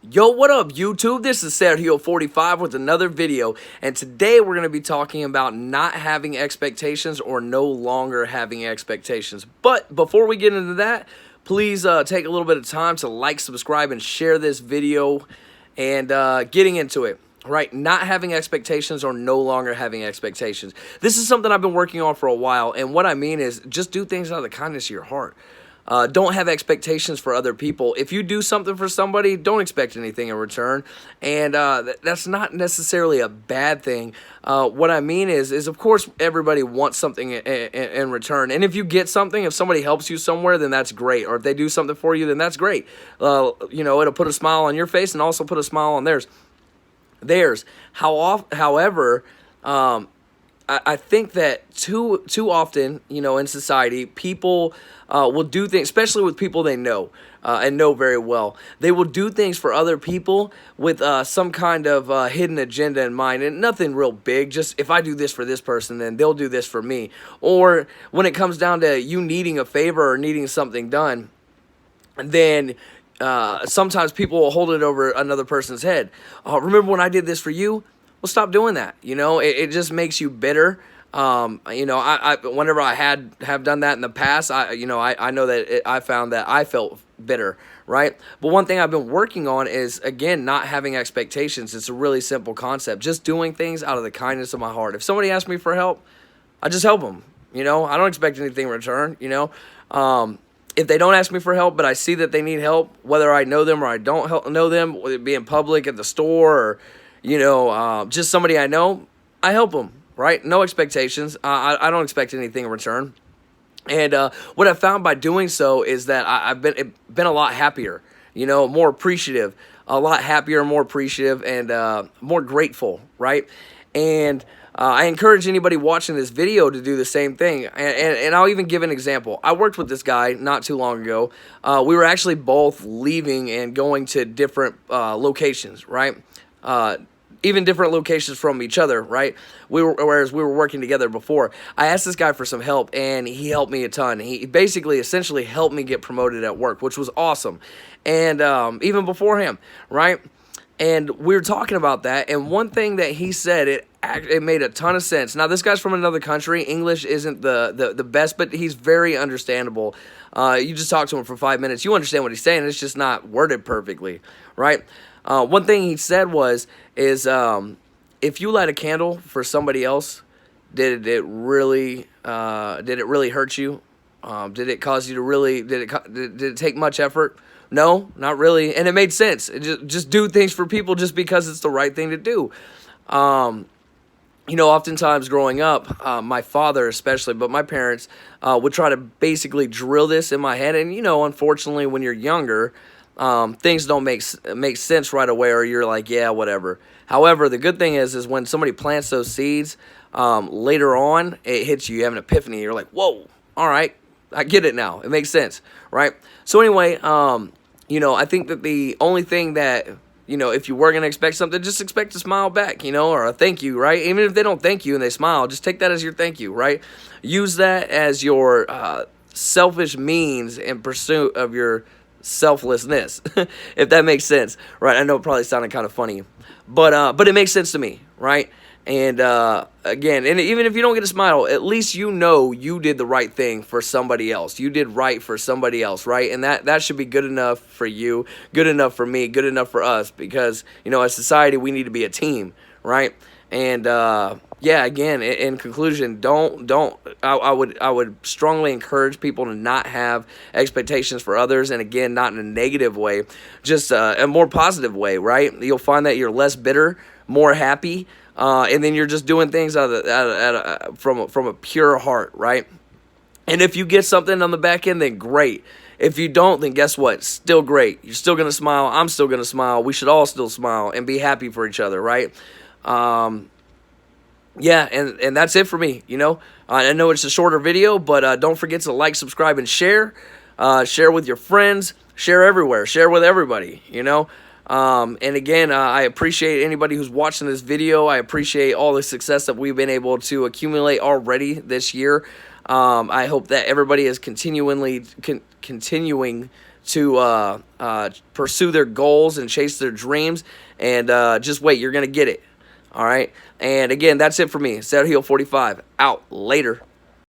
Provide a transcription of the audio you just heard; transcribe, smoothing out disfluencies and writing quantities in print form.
Yo, what up, YouTube? This is Sergio45 with another video, and today we're going to be talking about not having expectations or no longer having expectations. But before we get into that, please take a little bit of time to like, subscribe, and share this video, and getting into it. Right, not having expectations or no longer having expectations. This is something I've been working on for a while, and what I mean is just do things out of the kindness of your heart. Don't have expectations for other people. If you do something for somebody, don't expect anything in return, and that's not necessarily a bad thing. What I mean is of course everybody wants something in return, and if you get something, if somebody helps you somewhere, then that's great, or if they do something for you, then that's great. It'll put a smile on your face and also put a smile on theirs. However, I think that too often, in society, people will do things, especially with people they know and know very well. They will do things for other people with some kind of hidden agenda in mind, and nothing real big. Just if I do this for this person, then they'll do this for me. Or when it comes down to you needing a favor or needing something done, then sometimes people will hold it over another person's head. Remember when I did this for you? Well, stop doing that. It just makes you bitter. I whenever I have done that in the past, I know that I found that I felt bitter, right? But one thing I've been working on is, again, not having expectations. It's a really simple concept. Just doing things out of the kindness of my heart. If somebody asks me for help, I just help them. I don't expect anything in return. If they don't ask me for help, but I see that they need help, whether I know them or I don't know them, whether it be in public, at the store, or just somebody I know, I help them, right? No expectations. I don't expect anything in return. And what I found by doing so is that I've been a lot happier, more appreciative, a lot happier, more appreciative, and more grateful, right? And I encourage anybody watching this video to do the same thing. And I'll even give an example. I worked with this guy not too long ago. We were actually both leaving and going to different locations, right? Even different locations from each other, right? Whereas we were working together before. I asked this guy for some help, and he helped me a ton. He basically, essentially helped me get promoted at work, which was awesome. And even before him, right? And we were talking about that, and one thing that he said, it made a ton of sense. Now, this guy's from another country. English isn't the best, but he's very understandable. You just talk to him for 5 minutes. You understand what he's saying. It's just not worded perfectly, right? One thing he said is if you light a candle for somebody else, did it really hurt you? Did it cause you to really, did it take much effort? No, not really. And it made sense. Just do things for people just because it's the right thing to do. Oftentimes growing up, my father especially, but my parents would try to basically drill this in my head. And, unfortunately, when you're younger, things don't make sense right away, or you're like, yeah, whatever. However, the good thing is when somebody plants those seeds, later on, it hits you. You have an epiphany. You're like, whoa, all right, I get it now. It makes sense, right? So anyway, I think that the only thing that, if you were going to expect something, just expect a smile back, or a thank you, right? Even if they don't thank you and they smile, just take that as your thank you, right? Use that as your selfish means in pursuit of your selflessness, if that makes sense, right? I know it probably sounded kind of funny, but it makes sense to me, right? And again, and even if you don't get a smile, at least you did the right thing for somebody else. You did right for somebody else, right? And that should be good enough for you, good enough for me, good enough for us, because as society we need to be a team, right? And yeah, again, in conclusion, I would strongly encourage people to not have expectations for others, and again, not in a negative way, just a more positive way, right? You'll find that you're less bitter, more happy, and then you're just doing things from a pure heart, right? And if you get something on the back end, then great. If you don't, then guess what? Still great. You're still going to smile. I'm still going to smile. We should all still smile and be happy for each other, right? Yeah, and that's it for me, I know it's a shorter video, but don't forget to like, subscribe, and share. Share with your friends. Share everywhere. Share with everybody, And again, I appreciate anybody who's watching this video. I appreciate all the success that we've been able to accumulate already this year. I hope that everybody is continuing to pursue their goals and chase their dreams. And just wait, you're going to get it. All right. And again, that's it for me. Sergio 45 out. Later.